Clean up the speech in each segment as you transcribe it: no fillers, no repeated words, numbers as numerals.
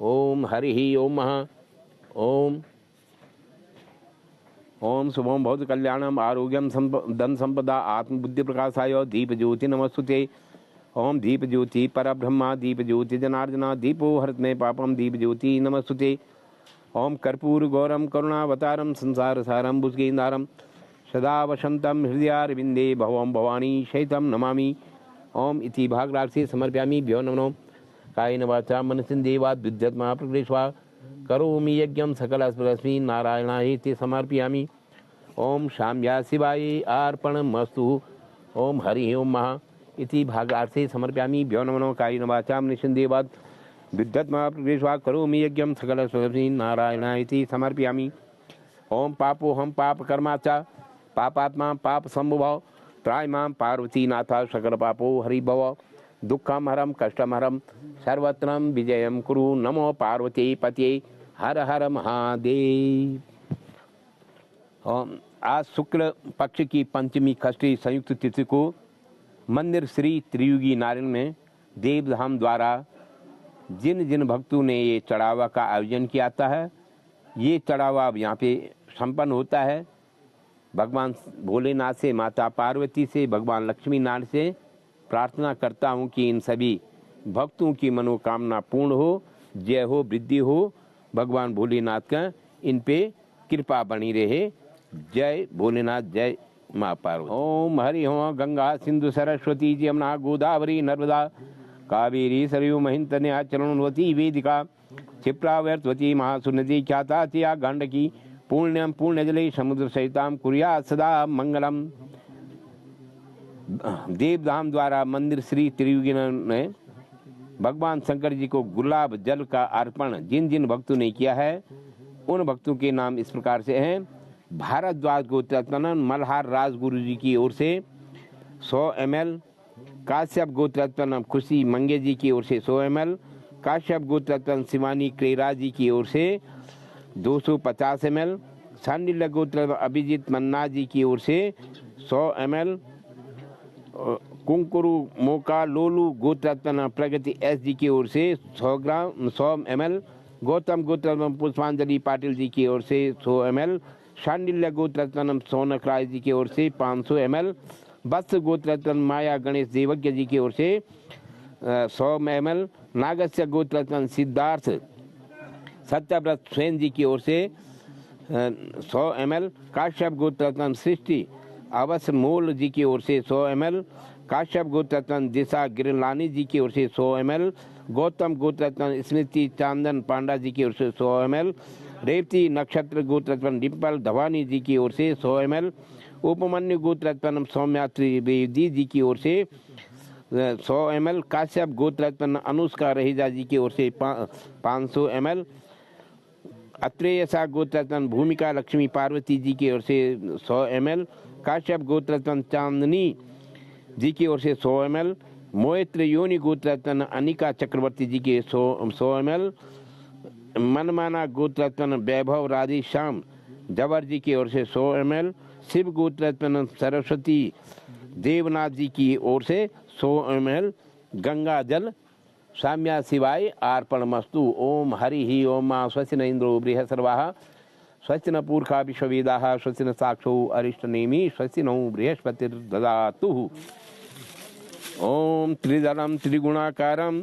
ओम हरि ओम महा ओम ओम शुभम भौत कल्याणम आरोग्यम धन संपदा आत्मबुद्धि प्रकाशाय दीप ज्योति नमस्तुते। ओम दीप ज्योति परब्रह्मा दीप ज्योति जनार्दना दीपो हरतमे पापम दीप ज्योति नमस्तुते। ओम कर्पूर गौरम करुणावतारम संसार सारम भुजगेंदारम सदा वसंतम हृदयारविंदे भवम भवानी शैतम नमामि। ओम इति भागराक्षे समर्पयामि भ्यो नमो कायेन वाचा मनसेन्द्रियैर्वा बुद्ध्यात्मना प्रकृतिस्वा करोमि यज्ञं सकलस्मि नारायणाय समर्पयामि। ओम शाम्या शिवाय अर्पणमस्तु। ओम हरि ओम महा इति भागार्थे समर्पयामि भ्यो नमो कायेन वाचा मनसेन्द्रियैर्वा बुद्ध्यात्मना प्रकृतिस्वा करोमि यज्ञं सकलस्मि नारायणाय समर्पयामि। ओम पापोहम पाप कर्मा च पापात्मा पाप संभव त्राय मां पार्वती नाथा सकल पापो हरिभव दुखम हरम कष्टम हरम सर्वत्रम विजयम कुरु नमो पार्वती पते हर हर महादेव। आज शुक्ल पक्ष की पंचमी षष्ठी संयुक्त तिथि को मंदिर श्री त्रियुगी नारायण में देवधाम द्वारा जिन जिन भक्तों ने ये चढ़ावा का आयोजन किया था है, ये चढ़ावा अब यहाँ पे संपन्न होता है। भगवान भोलेनाथ से, माता पार्वती से, भगवान लक्ष्मी नारायण से प्रार्थना करता हूँ कि इन सभी भक्तों की मनोकामना पूर्ण हो, जय हो, वृद्धि हो। भगवान भोलेनाथ का इन पे कृपा बनी रहे। जय भोलेनाथ, जय माँ पार्वती। ओम हरि ओम। गंगा सिंधु सरस्वती जमुना गोदावरी नर्मदा कावेरी सरयू महिंतन्या चरणवती वेदिका क्षिप्रा व्यर्थवती महासुनदी ख्याता चिया गंडकी पुण्यम पुण्यजले समुद्र सहिताम कुर्यात् सदा मंगलम। देवधाम द्वारा मंदिर श्री त्रियुगी ने भगवान शंकर जी को गुलाब जल का अर्पण जिन जिन भक्तों ने किया है, उन भक्तों के नाम इस प्रकार से हैं। भारद्वाज गोत्ररत्न मल्हार राजगुरु जी की ओर से 100 ml, काश्यप गोत्ररत्न खुशी मंगे जी की ओर से 100 ml, काश्यप गोत्ररत्न शिवानी क्रेरा जी की ओर से 250 ml, सांडिल्य गोत्ररत्न अभिजीत मन्ना जी की ओर से 100 ml, कुंकुरु मोका लोलू गोत्ररत्न प्रगति एस जी की ओर से 100 ml, गौतम गोत्ररत्न पुष्पांजलि पाटिल जी की ओर से 100 ml, शांडिल्य गोत्ररत्न सोनक राय जी की ओर से 500 ml, वत्स गोत्ररत्न माया गणेश देवज्ञ जी की ओर से 100 ml, नागस्य गोत्ररत्न सिद्धार्थ सत्यव्रत स्वयं जी की ओर से 100 ml, काश्यप गोत्ररत्न सृष्टि अवश्य मोल जी की ओर से 100 ml, काश्यप गोत्ररत्न दिशा गिरलानी जी की ओर से 100 ml, गौतम गोत्ररत्न स्मृति चांदन पांडा जी की ओर से 100 ml, रेवती नक्षत्र गोत्ररत्न डिम्पल धवानी जी की ओर से 100 ml, उपमन्यु गोत्ररत्न सौम्या त्रिवेदी जी की ओर से 100 ml, काश्यप गोत्ररत्न अनुष्का रहेजा जी की ओर से 500 ml, अत्रेयसा गोत्ररत्न भूमिका लक्ष्मी पार्वती जी की ओर से 100 ml, काश्यप गोत्ररत्न चांदनी जी की ओर से 100 ml, मोहित्र योनि गोत्ररत्न अनिका चक्रवर्ती जी के 100 ml, मनमाना गोत्ररत्न वैभव राधे श्याम जवर जी की ओर से 100 ml, शिव गोत्ररत्न सरस्वती देवनाथ जी की ओर से 100 ml गंगा जल साम्या शिवाय अर्पणमस्तु। ओम हरि ही ओम। मा स्वस्ति न इंद्रो बृहस्पतिर्वाः स्वस्ति न पूर्खा विश्ववेदाः स्वस्ति न साक्षो अरिष्टनेमि स्वस्ति नो बृहस्पतिर्ददातु। ओम त्रिदलम त्रिगुणाकारम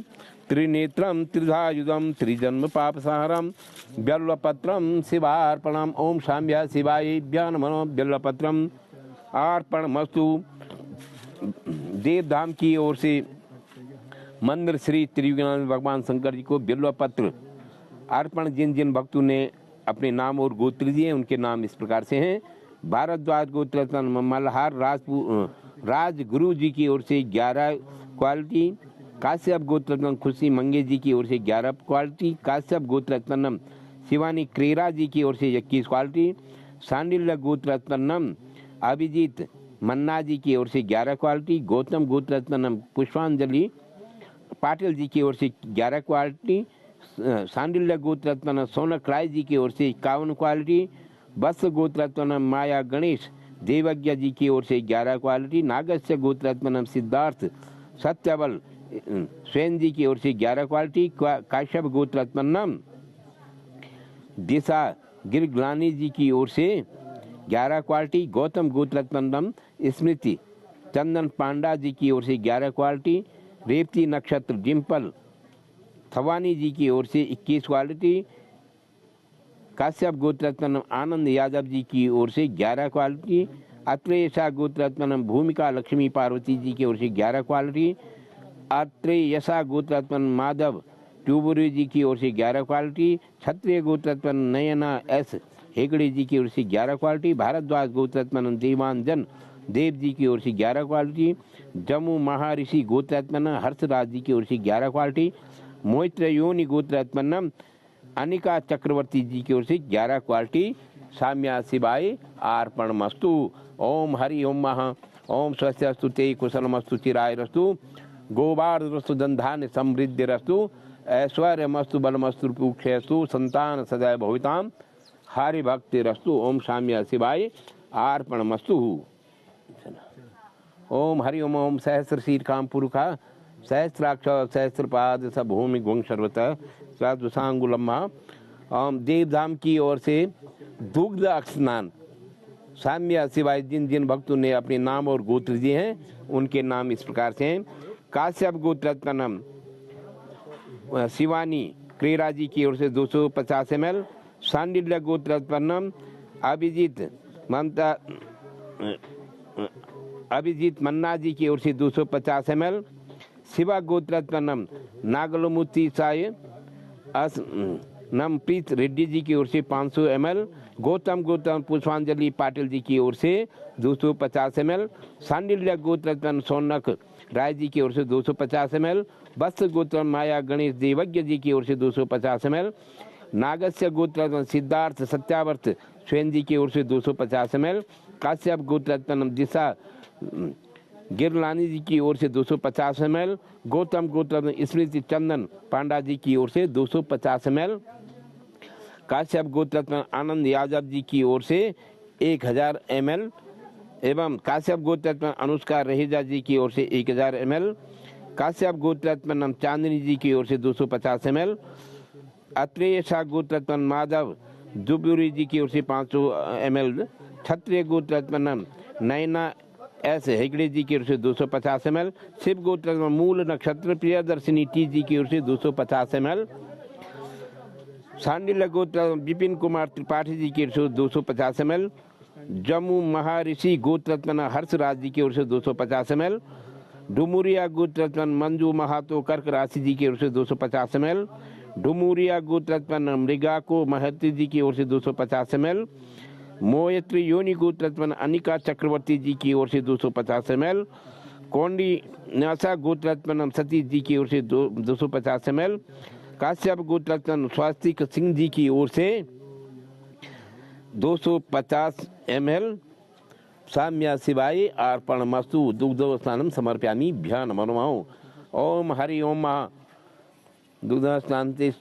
त्रिनेत्रम त्रिधायुधम त्रिजन्म पापसहरम बिल्वपत्रम शिवार्पणम। ओम शाम्या शिवाय नमो बिल्वपत्रम अर्पणमस्तु। देवधाम की ओर से मंदिर श्री त्रियुगी भगवान शंकर जी को बिल्वपत्र अर्पण जिन जिन भक्तों ने अपने नाम और गोत्र दिए, उनके नाम इस प्रकार से हैं। भारद्वाज गोत्ररत्न मल्हार राजगुरु जी की ओर से 11 क्वालिटी, काश्यप गोत्ररत्न खुशी मंगे जी की ओर से 11 क्वालिटी, काश्यप गोत्ररत्न शिवानी क्रेरा जी की ओर से 21 क्वालिटी, सांडिल्य गोत्ररत्न अभिजीत मन्ना जी की ओर से 11 क्वालिटी, गौतम गोत्ररत्न पुष्पांजलि पाटिल जी की ओर से 11 क्वालिटी, सांडिल्य गोत्ररत्न सोनक राय जी की ओर से 51 क्वालिटी, वत्स गोत्ररत्न माया गणेश देवज्ञ जी की ओर से 11 क्वालिटी, नागस्य गोत्ररत्न सिद्धार्थ सत्यबल स्वयं जी की ओर से 11 क्वालिटी, काश्यप गोत्रत्मनम दिशा गिरग्लानी जी की ओर से 11 क्वालिटी, गौतम गोत्रत्मनम स्मृति चंदन पांडा जी की ओर से 11 क्वालिटी, रेवती नक्षत्र डिम्पल थवानी जी की ओर से 21 क्वालिटी, काश्यप गोत्रत्मनम आनंद यादव जी की ओर से 11 क्वालिटी, अत्रेयसा गोत्रत्मनम भूमिका लक्ष्मी पार्वती जी की ओर से 11 क्वालिटी, अत्रेयसा गोत्रत्मन माधव ट्यूबुरी जी की ओर से 11 क्वालिटी, क्षत्रिय गोत्रत्मन नयना एस हेगड़े जी की ओर से 11 क्वालिटी, भारद्वाज गोत्रत्मन देवांजन देव जी की ओर से 11 क्वालिटी, जम्मू महर्षि गोत्रत्मन हर्षराज जी की ओर से 11 क्वालिटी, मोहित्र योनि गोत्रत्मन अनिका चक्रवर्ती जी की ओर से 11 क्वालिटी। साम्या शिवाय अर्पणमस्तु। ओम हरि ओम महा ओम स्वस्तिरस्तु ते कुशलमस्तु चिरायरस्तु गोबार्धस्तु धनधान्य समृद्धिरस्तु ऐश्वर्यमस्तु बलमस्तु पूक्षयस्तु संतान सदैव भविताम हरि भक्तिरस्तु। ओम साम्या शिवाय अर्पणमस्तु। ओम हरि ओम ओम सहस्र शीर्षां पुरुषा सहस्राक्ष सहस्रपाद स भूमि गुंग सर्वत साधुसांगुलम्मा। ओम देवधाम की ओर से दुग्ध स्नान साम्या शिवाय जिन जिन भक्तों ने अपने नाम और गोत्र दिए हैं उनके नाम इस प्रकार से हैं। काश्यप गोत्रत्मनम शिवानी क्रेरा जी की ओर से 250 ml, सांडिल्य गोत्रत्मनम अभिजीत मन्ना जी की ओर से 250 ml, शिवा गोत्रत्मनम नागलमुती साय नमप्रीत रेड्डी जी की ओर से 500 ml, गौतम पुष्पांजलि पाटिल जी की ओर से 250 ml, सांडिल्य गोत्रत्मन सोनक राय जी की ओर से 250 ml, वत्स गोत्र माया गणेश देवज्ञ जी की ओर से 250 ml, नागस्य गोत्र सिद्धार्थ सत्यावर्त स्वयं जी की ओर से 250 ml, काश्यप गोत्रत्मन दिशा गिरलानी जी की ओर से 250 ml, गौतम गोत्र स्मृति चंदन पांडा जी की ओर से 250 ml, काश्यप गोत्रत्मन आनंद यादव जी की ओर से 1000 ml एवं काश्यप गोत्रत्मन अनुष्का रहेजा जी की ओर से 1000 ml, काश्यप गोत्रत्मन चांदनी जी की ओर से 250 ml, अत्रेयसा गोत्रत्मन माधव दुबुरी जी की ओर से 500 ml, क्षत्रिय गोत्रत्मन नैना एस हेगड़े जी की ओर से 250 ml, शिव गोत्रत्मन मूल नक्षत्र प्रियदर्शिनी टी जी की ओर से 250 ml, सांडिल्य गोत्र विपिन कुमार त्रिपाठी जी की ओर से 250 ml, जम्मू महर्षि गोत्रत्मन हर्षराज जी की ओर से 250 ml, डुमुरिया गोत्रत्मन मंजू महातो कर्क राशि जी की ओर से 250 ml, डुमुरिया गोत्रत्मन मृगाको महती जी की ओर से 250 ml, मोयत्री योनि गोत्रत्मन अनिका चक्रवर्ती जी की ओर से 250 ml, कोंडी न्यासा गोत्रत्मन सतीश जी की ओर से 250 ml, काश्यप गोत्रत्मन स्वास्तिक सिंह जी की ओर से 250 ml, साम्या शिवाय अर्पणमस्तु। दुग्धो स्नानं समर्पयामि भ्यः नमो नमः। ओम हरि ओम महा दुग्ध स्नान्ते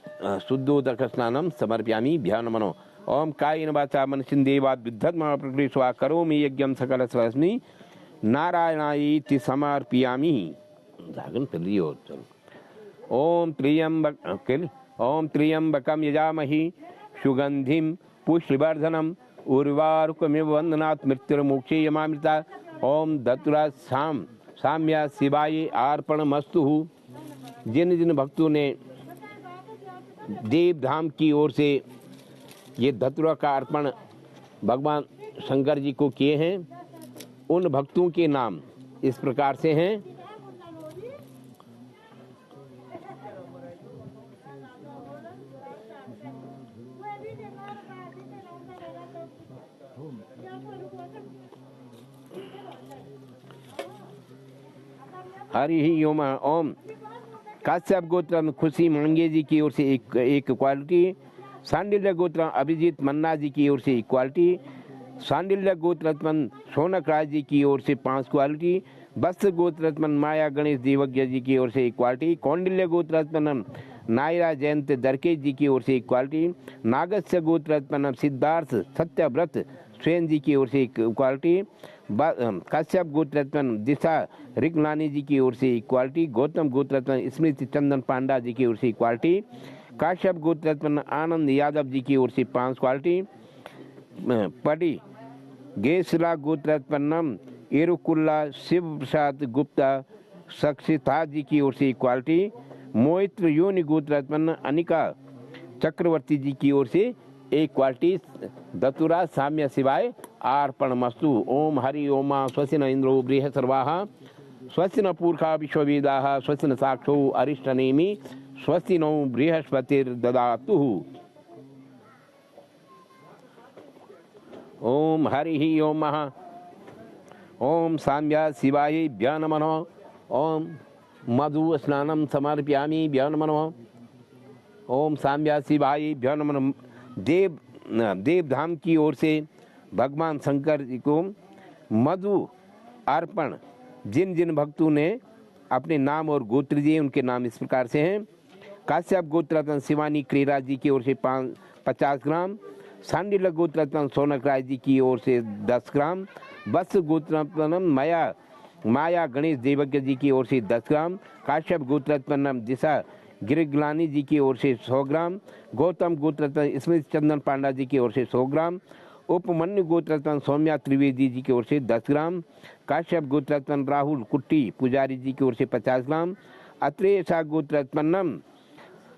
शुद्धोदक स्नानं समर्पयामि भ्यः नमो नमः। ओम कायेन वाचा मनसेन्द्रियैर्वा बुद्ध्यात्मना प्रकृतिस्वा करोमि यज्ञं सकलस्वस्मि नारायणायेति समर्पयामि। जागरण चलिए और चलो। ओम त्र्यंबकं यजामहि सुगंधिं पुष्टिवर्धनम् उर्वारुकमिव वन्दनात् मृत्युर्मोक्षे यमामृता। ओम धतुरा साम्या शिवाय अर्पणमस्तु। जिन जिन भक्तों ने देवधाम की ओर से ये धतुरा का अर्पण भगवान शंकर जी को किए हैं उन भक्तों के नाम इस प्रकार से हैं। हरि ओम। ओम काश्यप गोत्र खुशी मांगे जी की ओर से एक क्वालिटी, सांडिल्य गोत्र अभिजीत मन्ना जी की ओर से इक्वालिटी, सांडिल्य गोत्रत्मन सोनक राज जी की ओर से 5 क्वालिटी, वत्स गोत्रत्मन माया गणेश देवज्ञ जी की ओर से इक्वालिटी, कौंडिल्य गोत्रत्मन नायरा जयंत दरके जी की ओर से इक्वालिटी, नागस्य गोत्रत्मन सिद्धार्थ सत्यव्रत स्वयं जी की ओर से इक्वालिटी, कश्यप गोत्रत्न दिशा रिकलानी जी की ओर से इक्वालिटी, गौतम गोत्रत्न स्मृति चंदन पांडा जी की ओर से इक्वालिटी, काश्यप गोत्रत्न आनंद यादव जी की ओर से 5 क्वालिटी, पड़ी गेसला गोत्रत्पन्नम एरुकुल्ला शिव प्रसाद गुप्ता सक्षिता जी की ओर से इक्वालिटी, मोहित्र योनि गोत्रत्पन्न अनिका चक्रवर्ती जी की ओर से एक क्वालिटी। दतुरा साम्य शिवाय अर्पणमस्तु। ओम हरि ओम स्वस्ति न इंद्रो बृहस्पतिर्वाः स्वस्ति न पूर्वा विश्ववेदाः स्वस्ति न साक्षो अरिष्टनेमि स्वस्ति नो बृहस्पतिर्ददातु। ओम हरि ओम ओम साम्य शिवाय भ्यो नमः। ओम मधु स्नानं समर्पयामि भ्यो नमः। ओम साम्य शिवाय भ्यो नमः। देवधाम की ओर से भगवान शंकर जी को मधु अर्पण। जिन जिन भक्तों ने अपने नाम और गोत्र दिए उनके नाम इस प्रकार से हैं। काश्यप गोत्रत्न शिवानी क्रीरा जी की ओर से 50 ग्राम, सांडिल्य गोत्रत्न सोनक राय जी की ओर से 10 ग्राम, वत्स गोत्रत्न माया गणेश देवज्ञ जी की ओर से 10 ग्राम, काश्यप गोत्रत्न दिशा गिरिगलानी जी की ओर से 100 ग्राम, गौतम गोत्रत्न स्मृति चंदन पांडा जी की ओर से 100 ग्राम, उपमन्यु गोत्रत्न सौम्या त्रिवेदी जी की ओर से 10 ग्राम, काश्यप गोत्रत्न राहुल कुट्टी पुजारी जी की ओर से 50 ग्राम, अत्रेयसा गोत्रत्नम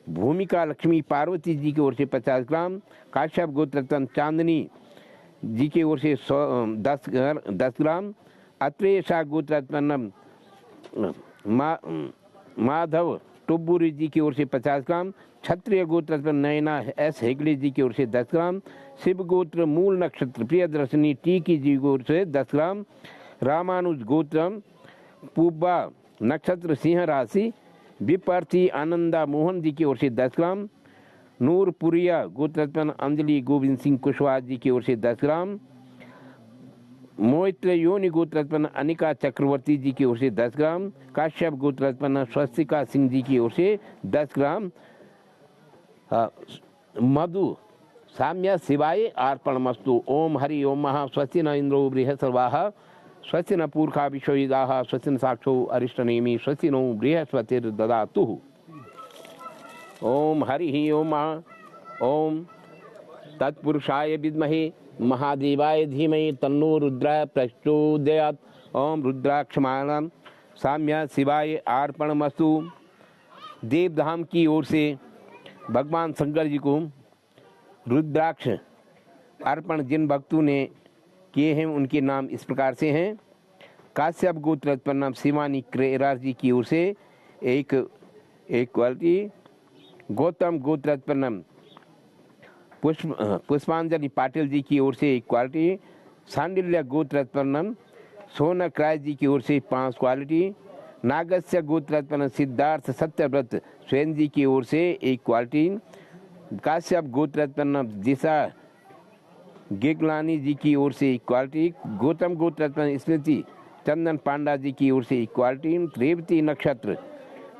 भूमिका लक्ष्मी पार्वती जी की ओर से 50 ग्राम, काश्यप गोत्रत्न चांदनी जी की ओर से 10 ग्राम, अत्रेयसा गोत्रत्नम माधव टुब्बुरी जी की ओर से 50 ग्राम, क्षत्रिय गोत्र नयना एस हेगड़े जी की ओर से 10 ग्राम, शिव गोत्र मूल नक्षत्र प्रियदर्शनी टी की जी की ओर से 10 ग्राम, रामानुज गोत्र पूबा नक्षत्र सिंह राशि विपार्थी आनंदा मोहन जी की ओर से 10 ग्राम, नूरपुरिया गोत्रत्न अंजलि गोविंद सिंह कुशवाहा जी की ओर से 10 ग्राम, मोहित्र योनि गोत्रत्न अनिका चक्रवर्ती जी की ओर से 10 ग्राम, काश्यप गोत्रत्न स्वस्तिका सिंह जी की ओर से 10 ग्राम, मधु साम्य शिवाय अर्पणमस्तु। ओम हरि ओम स्वस्ति न इंद्रो बृहस्पतिर्वाः स्वस्ति न पूर्वा विश्ववेदाः स्वस्ति न साक्षो अरिष्टनेमि स्वस्ति नो बृहस्पतिर्ददातु। ओम हरि ओम ओम तत्पुरुषाय विद्महे महादेवाय धीमहि तन्नो रुद्राय प्रचोदयात्। ओम रुद्राक्षमाणं साम्य शिवाय अर्पणमस्तु। देवधाम की ओर से भगवान शंकर जी को रुद्राक्ष अर्पण जिन भक्तों ने किए हैं उनके नाम इस प्रकार से हैं। काश्यप गोत्रत्पन्नम शिवानी क्रेरार जी की ओर से एक क्वालिटी, गौतम गोत्रत्पन्नम पुष्पांजलि पाटिल जी की ओर से एक क्वालिटी, सांडिल्य गोत्रत्पन्नम सोनक राय जी की ओर से 5 क्वालिटी, नागस्य गोत्रत्पन्न सिद्धार्थ सत्यव्रत स्वयं जी की ओर से एक क्वालिटी, काश्यप गोत्रत्पन्न दिशा गिगलानी जी की ओर से एक क्वालिटी, गौतम गोत्रत्पन्न स्मृति चंदन पांडा जी की ओर से एक क्वालिटी, रेवती नक्षत्र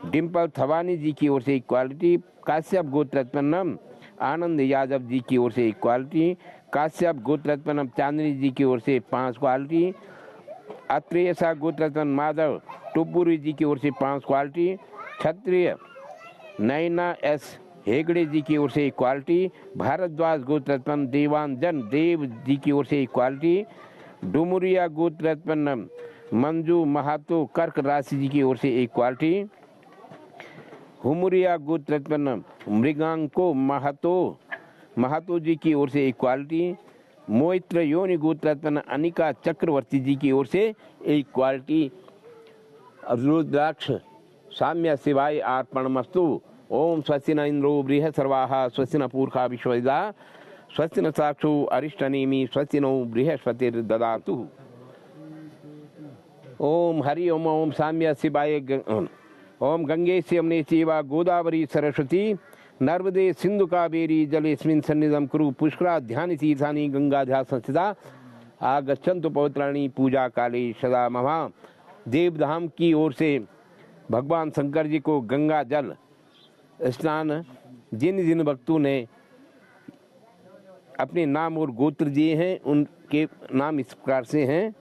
डिम्पल थवानी जी की ओर से एक क्वालिटी, काश्यप गोत्रत्पन्नम आनंद यादव जी की ओर से एक क्वालिटी, काश्यप गोत्रत्पन्नम चांदनी जी की ओर से 5 क्वालिटी, अत्रेयसा गोत्रत्पन्न माधव टुब्बुरी जी की ओर से 5 क्वालिटी, क्षत्रिय नयना एस हेगड़े जी की ओर से एक क्वालिटी, भारद्वाज गोत्रत्पन्न देवांजन देव जी की ओर से एक क्वालिटी, डुमुरिया गोत्रत्पन्न मंजू महातो कर्क राशि जी की ओर से एक क्वालिटी, हुमुरिया गोत्रत्पन्न मृगांको महातो जी की ओर से एक क्वालिटी, मोहित्र योनि गोत्रत्पन्न अनिका चक्रवर्ती जी की ओर से एक क्वालिटी। रुद्राक्ष साम्य शिवाय अर्पणमस्तु। ओम स्वस्ति न इंद्रो बृहस्पतिर्वाः स्वस्ति न पूर्वा विश्ववेदाः स्वस्ति न साक्षो अरिष्टनेमि स्वस्ति नो बृहस्पतिर्ददातु। ओम हरि ओम ओम साम्य शिवाय ओम गंगे यमुने चैव गोदावरी सरस्वती नर्मदे सिंधु कावेरी जलेस्मिन् सन्निधं कुरु पुष्करा ध्यान तीर्थानि गंगाध्या संस्थिता आगच्छन्तु पवित्राणि पूजा काले सदा मम। देवधाम की ओर से भगवान शंकर जी को गंगा जल स्नान जिन जिन भक्तों ने अपने नाम और गोत्र दिए हैं उनके नाम इस प्रकार से हैं।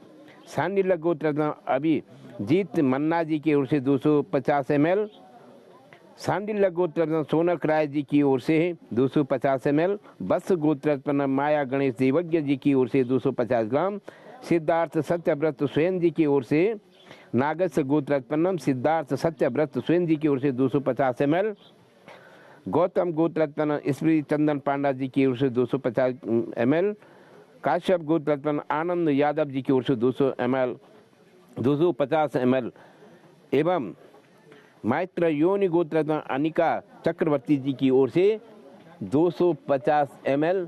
सांडिल्य गोत्र रत्न अभिजीत मन्ना जी की ओर से 250 ml। सांडिल्य गोत्र रत्न सोनक राय जी की ओर से 250 ml। बस गोत्र रत्न माया गणेश देवज्ञ जी की ओर से 250 ग्राम। सिद्धार्थ सत्यव्रत स्वयं जी की ओर से नागस्य गोत्रत्पन्नम सिद्धार्थ सत्यव्रत स्वयं जी की ओर से 250 ml। गौतम गोत्रत्पन्न स्मृति चंदन पांडा जी की ओर से 250 ml। काश्यप गोत्रत्पन्न आनंद यादव जी की ओर से 250 ml एवं मैत्र योनि गोत्रत्पन्न अनिका चक्रवर्ती जी की ओर से 250 ml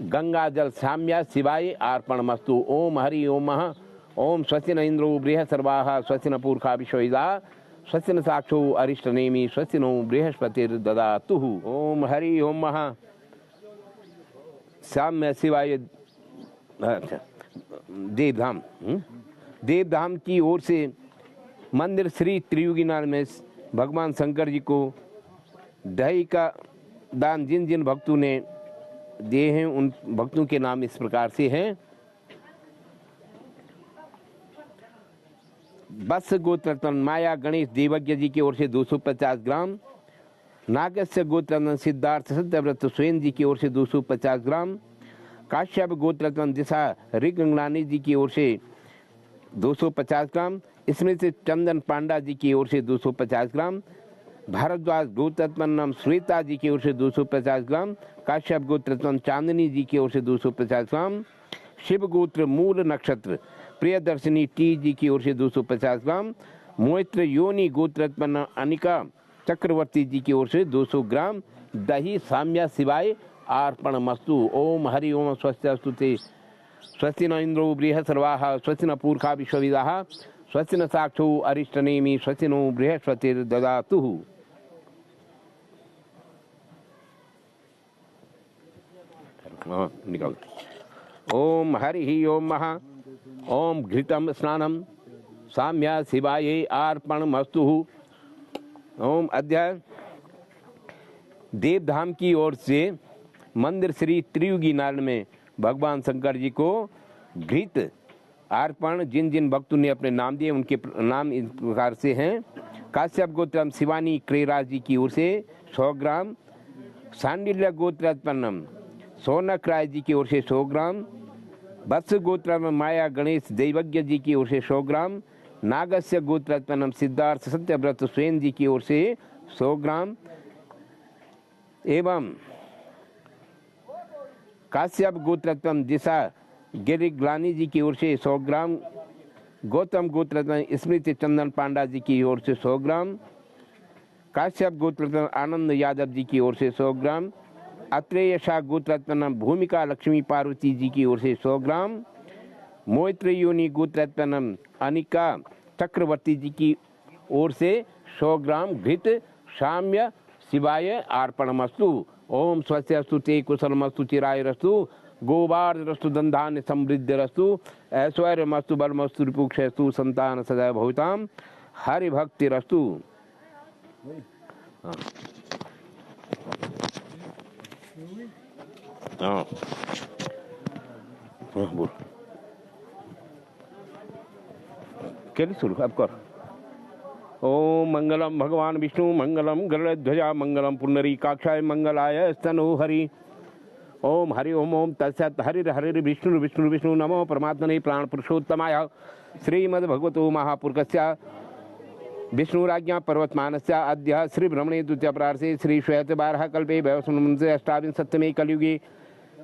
गंगा जल साम्या शिवाय अर्पणमस्तु। ओम हरि ओम महा ओम स्वस्ति न इंद्रो बृहस्पतिर्वाः स्वस्ति न पूर्वा विश्ववेदाः स्वस्ति न साक्षो अरिष्टनेमि स्वस्ति नो बृहस्पतिर्ददातु। ओम हरि ओम महा साम्य शिवाय। देवधाम देवधाम की ओर से मंदिर श्री त्रियुगीनाथ में भगवान शंकर जी को दही का दान जिन जिन भक्तों ने दिए हैं उन भक्तों के नाम इस प्रकार से हैं। बस गोत्रत्न माया गणेश देवज्ञ जी की ओर से 250 ग्राम। नागस्य गोत्रत्न सिद्धार्थ सत्यव्रत स्वयं जी की ओर से 250 ग्राम। काश्यप गोत्रत्न दिशा ऋगंगलानी जी की ओर से 250 ग्राम। इसमें से चंदन पांडा जी की ओर से 250 ग्राम। भारद्वाज गोत्रत्न श्वेता जी की ओर से 250 ग्राम। काश्यप गोत्रत्न चांदनी जी की ओर से 250 ग्राम। शिव गोत्र मूल नक्षत्र प्रियदर्शिनी टी जी की ओर से 250 ग्राम। मोहित्र योनि गोत्रत्पन्न अनिका चक्रवर्ती जी की ओर से 200 ग्राम दही साम्या शिवाय अर्पणमस्तु। ओम हरि ओम स्वस्ति ते स्वस्ति न इंद्रो बृहस्पतिर्वाः स्वस्ति न पूर्वा विश्ववेदाः स्वस्ति न साक्षो अरिष्टनेमि स्वस्ति नो बृहस्पतिर्ददातु। निकाल। ओम हरि ओम महा ओम घृतम स्नानम साम्या शिवाय अर्पणमस्तु। ओम अध्याय देवधाम की ओर से मंदिर श्री त्रियुगीनाथ में भगवान शंकर जी को घृत अर्पण जिन जिन भक्तों ने अपने नाम दिए उनके नाम इस प्रकार से हैं। काश्यप गोत्रम शिवानी क्रेराज जी की ओर से 100 ग्राम। सांडिल्य गोत्रत्पन्नम सोनक राय जी की ओर से 100 ग्राम। वत्स गोत्र में माया गणेश देवज्ञ जी की ओर से 100 ग्राम। नागस्य गोत्रत्पन्नम सिद्धार्थ सत्यव्रत स्वयं जी की ओर से 100 ग्राम एवं काश्यप गोत्रत्पन्न दिशा गिरिग्लानी जी की ओर से 100 ग्राम। गौतम गोत्रत्पन्न स्मृति चंदन पांडा जी की ओर से 100 ग्राम। काश्यप गोत्रत्पन्न आनंद यादव जी की ओर से 100 ग्राम। अत्रेयशा गोत्रत्पन्न भूमिका लक्ष्मी पार्वती जी की ओर से 100 ग्राम। मोहित्र योनि गोत्रत्पन्न अनिका चक्रवर्ती जी की ओर से 100 ग्राम घृत साम्य शिवाय अर्पणमस्तु। ओम स्वस्त्यस्तु ते कुशलमस्तु चिरायुरस्तु गोबार्धरस्तु दंधान्य समृद्धिरस्तु ऐश्वर्यमस्तु बलमस्तु रिपुक्षस्तु संतान सदैव भवताम हरिभक्तिरस्तु। बोल कैसे शुरू अब कर। ओम मंगलम भगवान विष्णु मंगलम गरुड़ध्वजा मंगलम पुंडरीकाक्षाय मंगलाय स्तनो हरि। ओम हरि ओम ओम तत्सत् हरिर हरिर विष्णु विष्णु विष्णु नमो परमात्मने प्राण पुरुषोत्तमाय श्रीमद्भगवतो महापुरुषस्य विष्णुराज्ञा पर्वतमानस्य अद्य श्री ब्रह्मणे द्वितीयप्रार्थे श्री श्वेत 12 कल्पे वैवस्वते अष्टाविंशतमे कलयुगे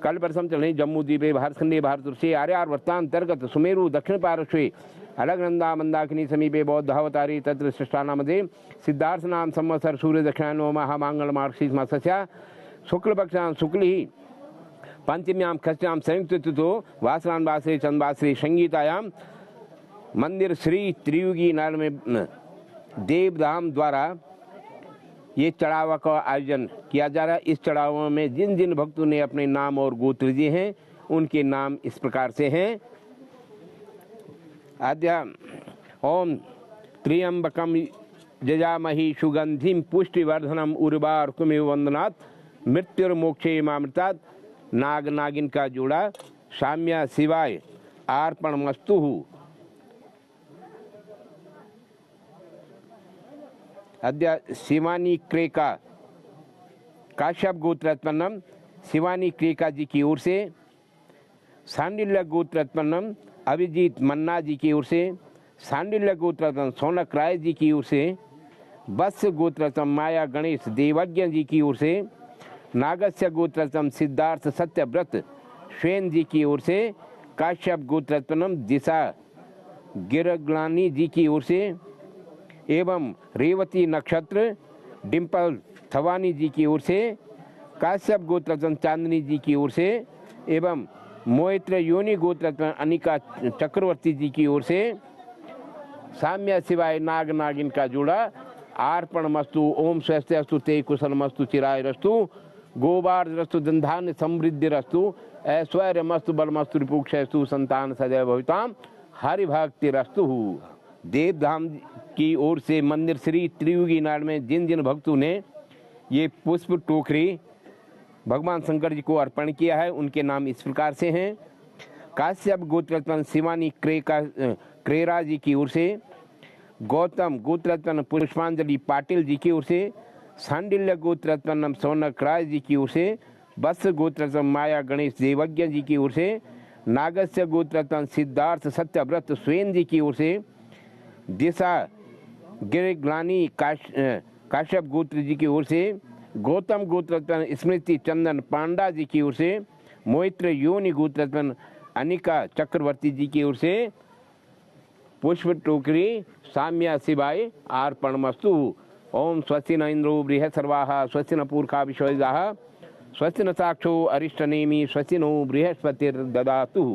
कल्परसम चलने जम्मू द्वीपे भारतखंडे भारतवर्षे आर्यावर्तांतर्गत सुमेरु दक्षिण पार्श्वे अलगनंदा मंदाकिनी समीपे बौद्धावतारी तत्र सृष्टानामदे सिद्धार्थ नाम संवत्सर सूर्य दक्षिणायनो महामांगल मार्गशीर्ष मासस्य शुक्लपक्षां शुक्ली पंचम्यां खष्ट्यां संयुक्त तिथो वासरान वासरे चंद्रवासरे संगीतायां मंदिर श्री त्रियुगी नाथ में देवधाम द्वारा ये चढ़ावा का आयोजन किया जा रहा है। इस चढ़ावा में जिन जिन भक्तों ने अपने नाम और गोत्र दिए हैं उनके नाम इस प्रकार से हैं। आद्या ओम त्र्यंबकम जजामहि सुगंधिम पुष्टिवर्धनम उर्वारुकमिव वंदनात् मृत्युर्मोक्षे मामृतात् नाग नागिन का जोड़ा साम्या शिवाय अर्पणमस्तु। अद्य शिवानी क्रेका काश्यप गोत्रोत्पन्नम शिवानी क्रेका जी की ओर से, सांडिल्य गोत्रोत्पन्नम अभिजीत मन्ना जी की ओर से, सांडिल्य गोत्रोत्पन्नम सोनक राय जी की ओर से, वत्स गोत्रोत्पन्नम माया गणेश देवज्ञ जी की ओर से, नागस्य गोत्रोत्पन्नम सिद्धार्थ सत्यव्रत श्वेन जी की ओर से, काश्यप गोत्रोत्पन्नम दिशा गिरग्लानी जी की ओर से एवं रेवती नक्षत्र डिम्पल थवानी जी की ओर से, काश्यप गोत्रोत्पन्न चांदनी जी की ओर से एवं मोहित्र योनि गोत्रोत्पन्न अनिका चक्रवर्ती जी की ओर से साम्य शिवाय नाग नागिन का जोड़ा आर्पण मस्तु ओम स्वस्थ अस्तु ते कुशल मस्तु चिराय रस्तु गोबार्ध रस्तु धनधान्य समृद्धि रस्तु ऐश्वर्य मस्तु बल मस्तु रिपुक्षस्तु संतान सदैव भविताम हरि भक्ति रस्तु। देवधाम की ओर से मंदिर श्री त्रियुगी नाड़ में जिन जिन भक्तों ने ये पुष्प टोकरी भगवान शंकर जी को अर्पण किया है उनके नाम इस प्रकार से हैं। काश्यप गोत्रोत्पन्न शिवानी क्रेरा जी की ओर से, गौतम गोत्रोत्पन्न पुष्पांजलि पाटिल जी की ओर से, सांडिल्य गोत्रोत्पन्न सोनक राय जी की ओर से, वत्स गोत्रोत्पन्न माया गणेश देवज्ञ जी की ओर से, नागस्य गोत्रोत्पन्न सिद्धार्थ सत्यव्रत स्वेन जी की ओर से, दिशा गिरग्लानी काश्यप गोत्र जी की ओर से, गौतम गोत्रोत्पन्न स्मृति चंदन पांडा जी की ओर से, मोहित्र योनि गोत्रोत्पन्न अनिका चक्रवर्ती जी की ओर से पुष्प टोकरी साम्या शिवाय अर्पणमस्तु। ओम स्वस्ति न इंद्रो बृहस्पतिर्वाः स्वस्ति न पूर्वा विश्ववेदाः स्वस्ति न साक्षो अरिष्टनेमि स्वस्ति नो बृहस्पतिर्ददातु।